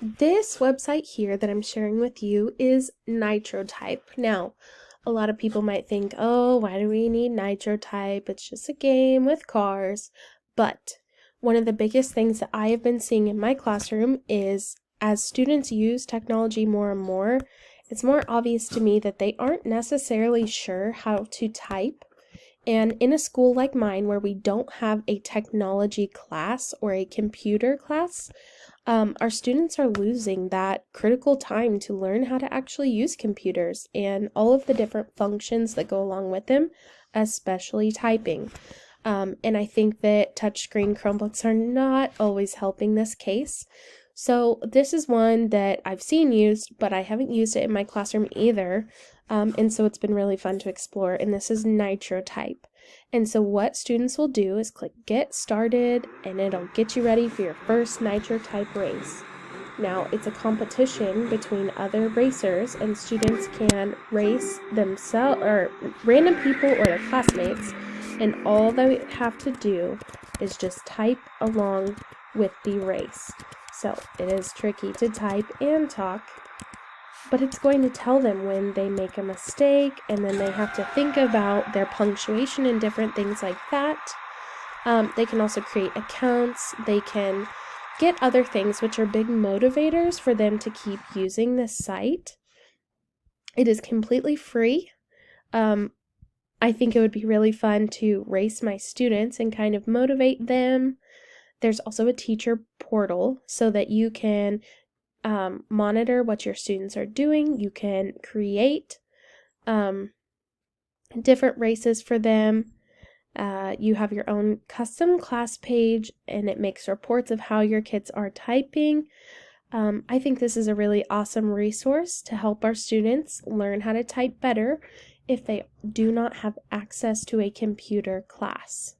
This website here that I'm sharing with you is Nitro Type. Now, a lot of people might think, oh, why do we need Nitro Type? It's just a game with cars. But one of the biggest things that I have been seeing in my classroom is as students use technology more and more, it's more obvious to me that they aren't necessarily sure how to type. And in a school like mine, where we don't have a technology class or a computer class, our students are losing that critical time to learn how to actually use computers and all of the different functions that go along with them, especially typing. And I think that touchscreen Chromebooks are not always helping this case. So this is one that I've seen used, but I haven't used it in my classroom either. And so it's been really fun to explore. And this is Nitro Type. And so what students will do is click Get Started, and it'll get you ready for your first Nitro Type race. Now, it's a competition between other racers, and students can race themselves, or random people or their classmates, and all they have to do is just type along with the race. So it is tricky to type and talk, but it's going to tell them when they make a mistake, and then they have to think about their punctuation and different things like that. They can also create accounts. They can get other things, which are big motivators for them to keep using this site. It is completely free. I think it would be really fun to race my students and kind of motivate them. There's also a teacher portal so that you can monitor what your students are doing. You can create different races for them. You have your own custom class page, and it makes reports of how your kids are typing. I think this is a really awesome resource to help our students learn how to type better if they do not have access to a computer class.